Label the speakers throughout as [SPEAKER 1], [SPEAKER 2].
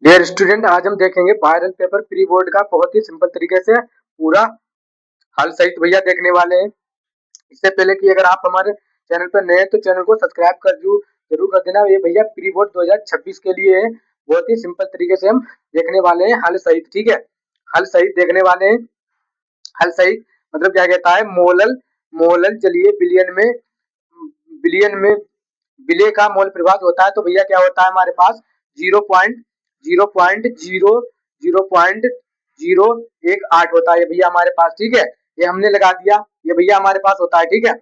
[SPEAKER 1] Dear student, आज हम देखेंगे वायरल पेपर प्री बोर्ड का बहुत ही सिंपल तरीके से पूरा हल सहित भैया देखने वाले हैं। इससे पहले कि अगर आप हमारे चैनल पर नए हैं तो चैनल को सब्सक्राइब कर जरूर कर देना। ये भैया प्री बोर्ड 2026 के लिए है। बहुत ही सिंपल तरीके से हम देखने वाले हैं हल सहित। ठीक है, हल सहित देखने वाले हैं। हल सहित मतलब क्या कहता है, मोलल मोलल चलिए बिलियन में विलय का मोल प्रभाव होता है तो भैया क्या होता है हमारे पास 0.0.0.018 होता है भैया हमारे पास। ठीक है, ये हमने लगा दिया, ये भैया हमारे पास होता है। ठीक है,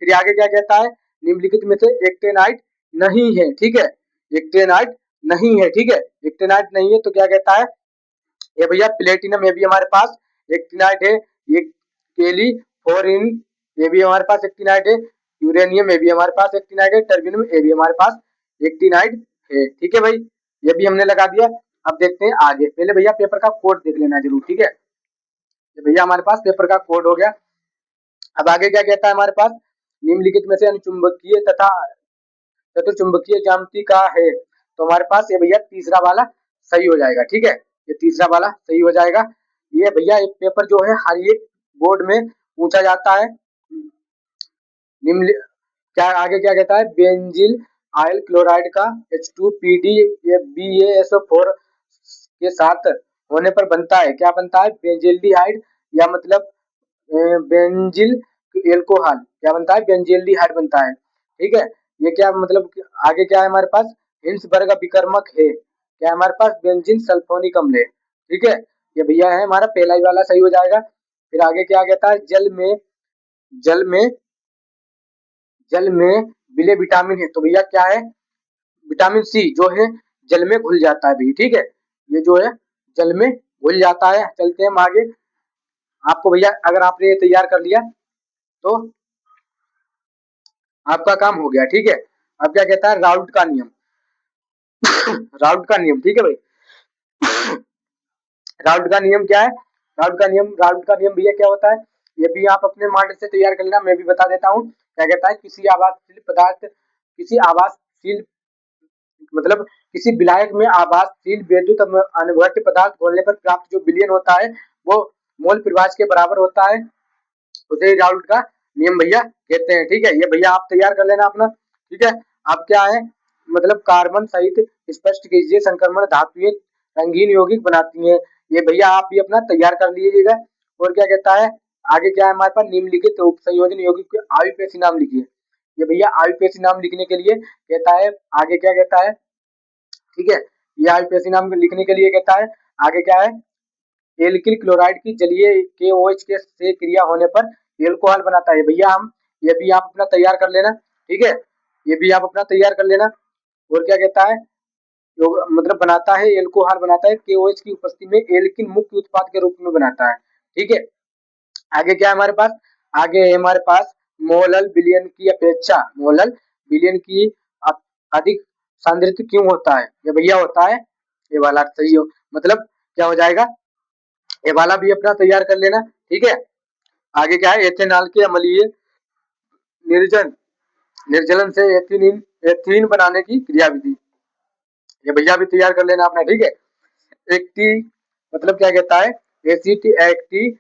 [SPEAKER 1] फिर आगे क्या कहता है, निम्नलिखित में से एक्टेनाइट नहीं है। ठीक है, एक्टेनाइट नहीं है। ठीक है, एक्टेनाइट नहीं है तो क्या कहता है, ये भैया प्लेटिनम, ये भी हमारे पास एक्टिनाइट है। ये केली फोरिन, ये भी हमारे पास एक्टिनाइट है। यूरेनियम, ये भी हमारे पास एक्टिनाइट है। टर्बियम, ये भी हमारे पास एक्टिनाइट है। ठीक है भाई, ये भी हमने लगा दिया। अब देखते हैं आगे। पहले भैया पेपर का कोड देख लेना जरूर। ठीक है, ये भैया हमारे पास पेपर का कोड हो गया। अब आगे क्या कहता है हमारे पास, निम्नलिखित में से अनुचुंबकीय तथा चतुर्चुंबकीय ज्यामिति का है तो हमारे पास ये भैया तीसरा वाला सही हो जाएगा। ठीक है, ये तीसरा वाला सही हो जाएगा। ये भैया एक पेपर जो है हर एक बोर्ड में पूछा जाता है। निम्न क्या आगे क्या कहता है, बेंजिल आयल क्लोराइड का H2PD ये BaSO4 के साथ होने पर बनता है। क्या बनता है, बेंजिल्डिहाइड, या मतलब बेंजिल एल्कोहल क्या बनता है, बेंजिल्डिहाइड बनता है। ठीक है, ये क्या मतलब आगे क्या है हमारे पास, हिंसबर्ग विकर्मक है। क्या है हमारे पास, बेंजीन सल्फोनिक अम्ल है। ठीक है, ये भैया है हमारा पहला ही वाला सही हो जाएगा। फिर आगे क्या कहता है, जल में जल में विलय विटामिन है तो भैया क्या है, विटामिन सी जो है जल में घुल जाता है भैया। ठीक है, ये जो है जल में घुल जाता है। चलते हैं हम आगे। आपको भैया अगर आपने ये तैयार कर लिया तो आपका काम हो गया। ठीक है, अब क्या कहता है, राउल्ट का नियम। राउल्ट का नियम, ठीक है भाई, राउल्ट का नियम क्या है, राउल्ट का नियम भैया क्या होता है, ये भी आप अपने माइंड से तैयार कर लेना, मैं भी बता देता हूँ। क्या कहता है, किसी आवासशील मतलब किसी विलायक में आवासशील विद्युत अनुवर्त पदार्थ घोलने पर प्राप्त जो विलयन होता है वो मोल प्रवाह के बराबर होता है, उसे राउल्ट का नियम भैया कहते हैं। ठीक है, ये भैया आप तैयार कर लेना अपना। ठीक है, अब क्या है, मतलब कार्बन सहित स्पष्ट कीजिए संक्रमण धातुएं रंगीन यौगिक बनाती हैं। ये भैया आप भी अपना तैयार कर लीजिएगा। और क्या कहता है, आगे क्या है हमारे पास, निम्नलिखित उपसंयोजन यौगिक के आयुपेशी नाम लिखिए। ये भैया आयुपेशी नाम लिखने के लिए कहता है, आगे क्या कहता है, ठीक है, ये आयुपेशी नाम लिखने के लिए कहता है, आगे क्या है, एल्किल क्लोराइड की जलीय KOH के से क्रिया होने पर एल्कोहल बनाता है। भैया हम ये भी आप अपना तैयार कर लेना। ठीक है, ये भी आप अपना तैयार कर लेना। और क्या कहता है, मतलब बनाता है एल्कोहल बनाता है KOH की उपस्थिति में एल्किन मुख्य उत्पाद के रूप में बनाता है। ठीक है, आगे क्या है हमारे पास, आगे है हमारे पास मोलल विलयन की अपेक्षा मोलल विलयन की अधिक सांद्रित क्यों होता है, ये भैया होता है, ये वाला सही हो मतलब क्या हो जाएगा, ये वाला भी अपना तैयार कर लेना। ठीक है, आगे क्या है, एथेनॉल के अम्लीय निर्जन निर्जलन से एथीन बनाने की क्रियाविधि, ये भैया भी तैयार कर लेना अपना। ठीक है, एक्टी मतलब क्या कहता है, एसिड एक्टी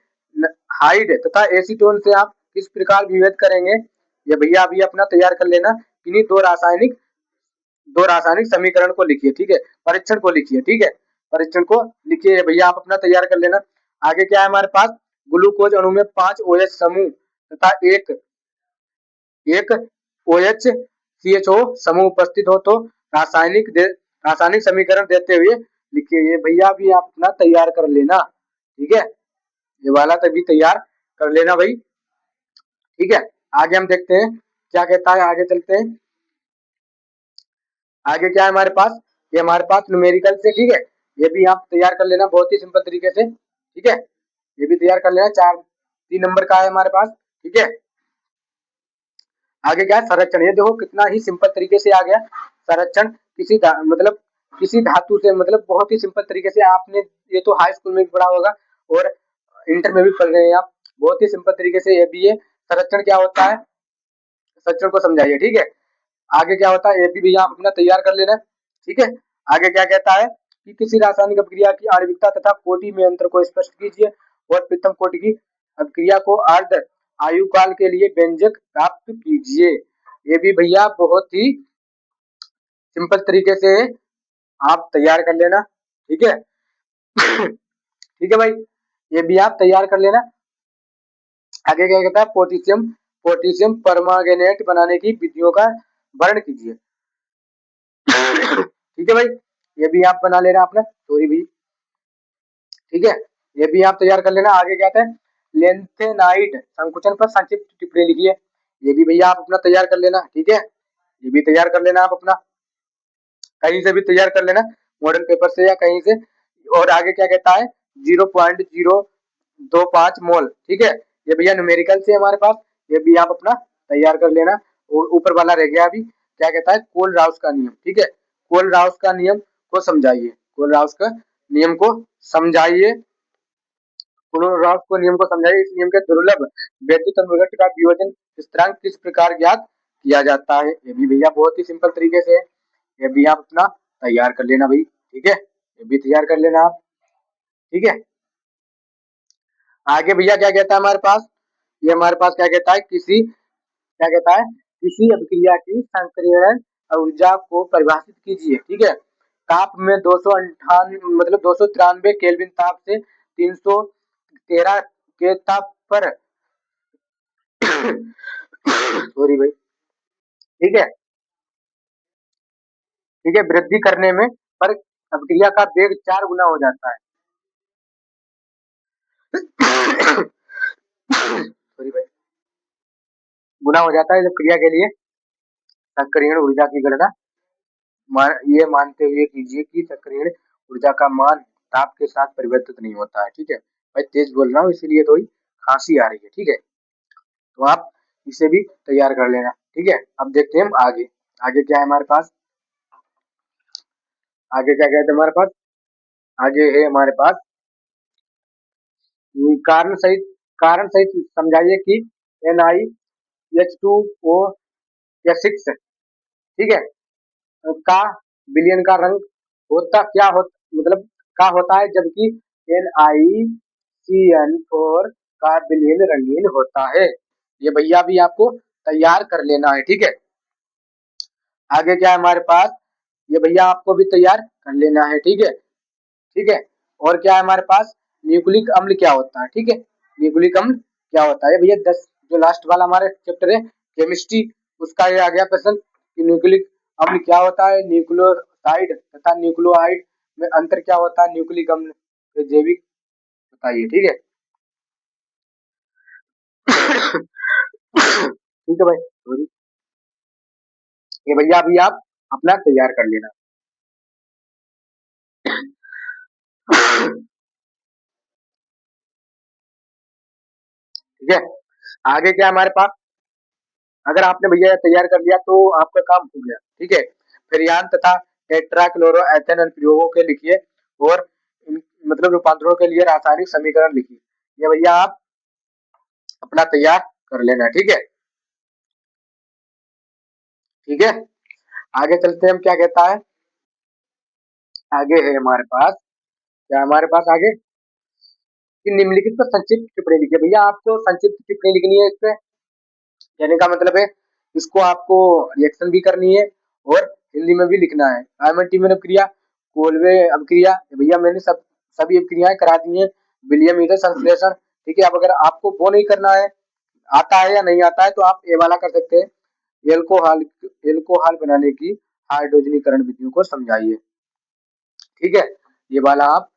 [SPEAKER 1] हाइड तथा एसीटोन से आप किस प्रकार विभेद करेंगे, ये भैया अभी अपना तैयार कर लेना। किन्हीं दो रासायनिक समीकरण को लिखिए। ठीक है, परीक्षण को लिखिए। ठीक है, परीक्षण को लिखिए भैया आप अपना तैयार कर लेना। आगे क्या है हमारे पास, ग्लूकोज अणु में 5 OH समूह तथा एक OH CHO समूह उपस्थित हो तो रासायनिक समीकरण देते हुए लिखिए। ये भैया भी आप अपना तैयार कर लेना। ठीक है, ये वाला तभी तैयार कर लेना भाई। ठीक है, आगे हम देखते हैं क्या कहता है, आगे चलते हैं। आगे क्या है हमारे पास, ये हमारे पास न्यूमेरिकल से। ठीक है, ये भी आप तैयार कर लेना बहुत ही सिंपल तरीके से। ठीक है, ये भी तैयार कर लेना, 3 नंबर का है हमारे पास। ठीक है, आगे क्या है, संरक्षण, ये देखो कितना ही सिंपल तरीके से आ गया। संरक्षण मतलब किसी धातु से, मतलब बहुत ही सिंपल तरीके से आपने, ये तो हाई स्कूल में भी पढ़ा होगा और इंटर में भी पढ़ रहे हैं आप, बहुत ही सिंपल तरीके से ये भी है। संरक्षण क्या होता है, संरक्षण को समझाइए। ठीक है, आगे क्या होता है, ये भी भैया आप अपना तैयार कर लेना। ठीक है, आगे क्या कहता है, कि किसी रासायनिक अभिक्रिया की आणविकता तथा कोटि में अंतर को स्पष्ट कीजिए और प्रथम कोटि की अभिक्रिया को अर्ध आयुकाल के लिए व्यंजक प्राप्त कीजिए। ये भी भैया बहुत ही सिंपल तरीके से आप तैयार कर लेना, ठीक है। ठीक है भाई, ये भी आप तैयार कर लेना। आगे क्या कहता है, पोटेशियम पोटेशियम परमांगनेट बनाने की विधियों का वर्णन कीजिए। ठीक है भाई, ये भी आप बना लेना अपना, सॉरी भी, ठीक है, ये भी आप तैयार कर लेना। आगे क्या है, लेंथेनाइट संकुचन पर संक्षिप्त टिप्पणी लिखिए। ये भी भैया आप अपना तैयार कर लेना, ठीक है, ये भी तैयार कर लेना आप अपना, कहीं से भी तैयार कर लेना, मॉडर्न पेपर से या कहीं से। और आगे क्या कहता है, 0.025 मोल, ठीक है, ये भैया न्यूमेरिकल से हमारे पास, ये भी आप अपना तैयार कर लेना। और ऊपर वाला रह गया अभी, क्या कहता है, कोल राउस का नियम, ठीक है, कोल राउस का नियम को समझाइए, कोल राउस का नियम को समझाइए, कोल राउस को नियम को समझाइए। इस नियम के दुर्लभ वैद्युत अनुघट्ट का वियोजन स्थिरांक किस प्रकार ज्ञात किया जाता है। ये भी भैया बहुत ही सिंपल तरीके से, ये भी आप अपना तैयार कर लेना भाई, ठीक है, ये भी तैयार कर लेना आप, ठीक है। आगे भैया क्या कहता है हमारे पास, ये हमारे पास क्या कहता है, किसी क्या कहता है, किसी अभिक्रिया की संकीर्ण ऊर्जा को परिभाषित कीजिए, ठीक है। ताप में 258 मतलब 293 केल्विन ताप से 313 के ताप पर सॉरी भाई, ठीक है, ठीक है, वृद्धि करने में पर अभिक्रिया का वेग 4 गुना हो जाता है। सॉरी भाई, गुना हो जाता है जब क्रिया के लिए सक्रियण ऊर्जा की गणना ये मानते हुए कीजिए कि सक्रियण ऊर्जा का मान ताप के साथ परिवर्तित नहीं होता है, ठीक है। मैं तेज बोल रहा हूँ इसीलिए थोड़ी खांसी आ रही है, ठीक है, तो आप इसे भी तैयार कर लेना, ठीक है। अब देखते हैं हम आगे, आगे क्या है हमारे पास, आगे क्या कहते हैं हमारे पास, आगे है हमारे पास कारण सहित समझाइए कि NiH2O6, ठीक है, का विलयन का रंग होता क्या हो, मतलब का होता है, जबकि NiCN4 का विलयन रंगीन होता है। ये भैया भी आपको तैयार कर लेना है, ठीक है। आगे क्या है हमारे पास, ये भैया आपको भी तैयार कर लेना है, ठीक है, ठीक है। और क्या है हमारे पास, न्यूक्लिक अम्ल क्या होता है, ठीक है, न्यूक्लिक अम्ल क्या होता है। भैया 10 जो लास्ट वाला हमारा चैप्टर है केमिस्ट्री, उसका ये आ गया क्वेश्चन कि न्यूक्लिक अम्ल क्या होता है, न्यूक्लियोसाइड तथा न्यूक्लियोआइड में अंतर क्या होता है, न्यूक्लिक अम्ल जैविक बताइए, ठीक है। ठीक है भाई, सॉरी, ये भैया अभी आप अपना तैयार कर लेना। ठीक है, आगे क्या हमारे पास, अगर आपने भैया तैयार कर लिया तो आपका काम हो गया, ठीक है। फिर यान तथा टेट्राक्लोरोएथेन अनुप्रयोगों के लिखिए और मतलब रूपांतरों के लिए रासायनिक समीकरण लिखिए। ये भैया आप अपना तैयार कर लेना, ठीक है, ठीक है। आगे चलते हैं हम, क्या कहता है, आगे है हमारे पास, क्या हमारे पास आगे कि निम्नलिखित पर संक्षिप्त टिप्पणी लिखिए। भैया आपको संक्षिप्त टिप्पणी लिखनी है इस पे, कहने का मतलब है इसको आपको रिएक्शन भी करनी है और हिंदी में भी लिखना है। आयमन अभिक्रिया, कोलवे अभिक्रिया, भैया मैंने सभी अभिक्रियाएं करा दी हैं, विलियम ईथर संश्लेषण, ठीक है। अब अगर आपको वो नहीं करना है, आता है या नहीं आता है, तो आप ये वाला कर सकते हैं, एल्कोहल एल्कोहल बनाने की हाइड्रोजनीकरण विधियों को समझाइए, ठीक है, ये वाला आप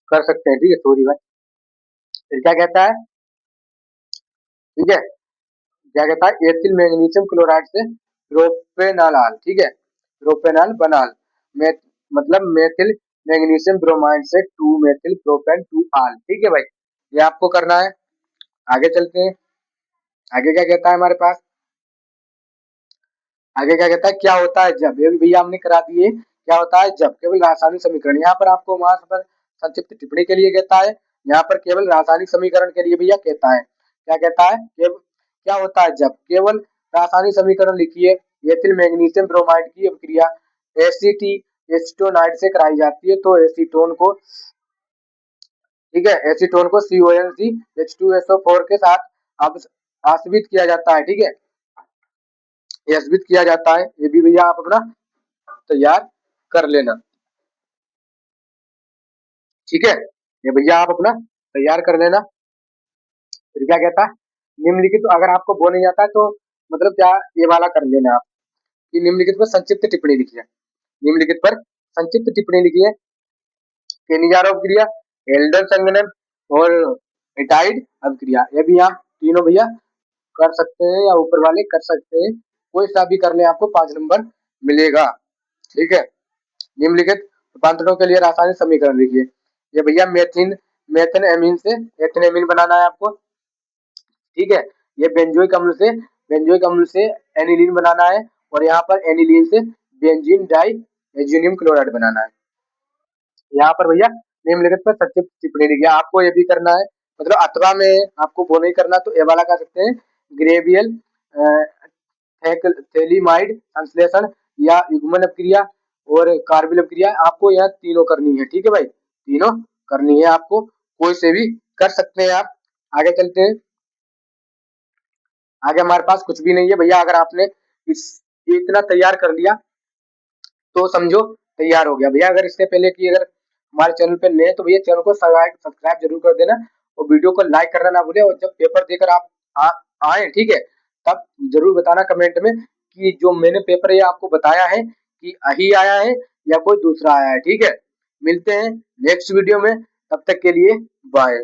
[SPEAKER 1] कर सकते हैं, ठीक है, सॉरी भाई। फिर क्या कहता है, ठीक है, क्या कहता है, एथिल मैग्नीशियम क्लोराइड से प्रोपेनाल, ठीक है, प्रोपेनाल बनाल में, मतलब मेथिल मैग्नीशियम ब्रोमाइड से 2 मेथिल प्रोपेन 2 आल, ठीक है भाई, ये आपको करना है। आगे चलते हैं, आगे क्या कहता है हमारे पास, आगे क्या कहता है, क्या होता है जब, ये भी भैया हमने करा दिए, क्या होता है जब, केवल रासायनिक समीकरण, यहाँ पर आपको वहां पर संक्षिप्त टिप्पणी के लिए कहता है, यहाँ पर केवल रासायनिक समीकरण के लिए भैया कहता है, क्या कहता है, क्या होता है जब, केवल रासायनिक समीकरण लिखिए, एथिल मैग्नीशियम ब्रोमाइड की अभिक्रिया एसीटोनाइड से कराई जाती है। तो एसीटोन को, ठीक है, एसीटोन को CONCH2SO4 के साथ आश्रित किया जाता है, ठीक है, आश्रित किया जाता है। ये भी भैया आप अपना तैयार कर लेना, ठीक है, ये भैया आप अपना तैयार कर लेना। फिर क्या कहता है, निम्नलिखित, तो अगर आपको वो नहीं आता है तो मतलब क्या, ये वाला कर लेना आप कि निम्नलिखित पर संक्षिप्त टिप्पणी लिखिए। निम्नलिखित पर संक्षिप्त टिप्पणी लिखिए। केनिजार अभिक्रिया, एल्डर संघनन और एटाइड अभिक्रिया, ये भी आप तीनों भैया कर सकते हैं या ऊपर वाले कर सकते हैं, कोई सा भी कर ले आपको 5 नंबर मिलेगा, ठीक है। निम्नलिखित रूपांतरों के लिए रासायनिक समीकरण लिखिए। ये भैया मेथिन एमीन से एथिनेमीन बनाना है आपको, ठीक है। ये बेंजोइक अम्ल से एनिलीन बनाना है, और यहाँ पर एनिलीन से बेंजीन डाई एल्यूमिनियम क्लोराइड बनाना है। यहाँ पर भैया निम्नलिखित पर संक्षिप्त टिप्पणी लिखिए। आपको ये भी करना है, मतलब अथवा में आपको वो नहीं करना तो ये वाला कर सकते हैं, ग्रेवियल थैलीमाइड संश्लेषण या युग्मन अपक्रिया और कार्बिल अपक्रिया, आपको यह तीनों करनी है, ठीक है भाई, तीनों करनी है आपको, कोई से भी कर सकते हैं आप। आगे चलते हैं, आगे हमारे पास कुछ भी नहीं है भैया। अगर आपने इस इतना तैयार कर लिया तो समझो तैयार हो गया भैया। अगर इससे पहले कि अगर हमारे चैनल पे नए तो भैया चैनल को सब्सक्राइब जरूर कर देना, और वीडियो को लाइक करना ना भूले। और जब पेपर देकर आप आए, ठीक है, तब जरूर बताना कमेंट में कि जो मैंने पेपर ये आपको बताया है कि अही आया है या कोई दूसरा आया है, ठीक है। मिलते हैं नेक्स्ट वीडियो में, तब तक के लिए बाय।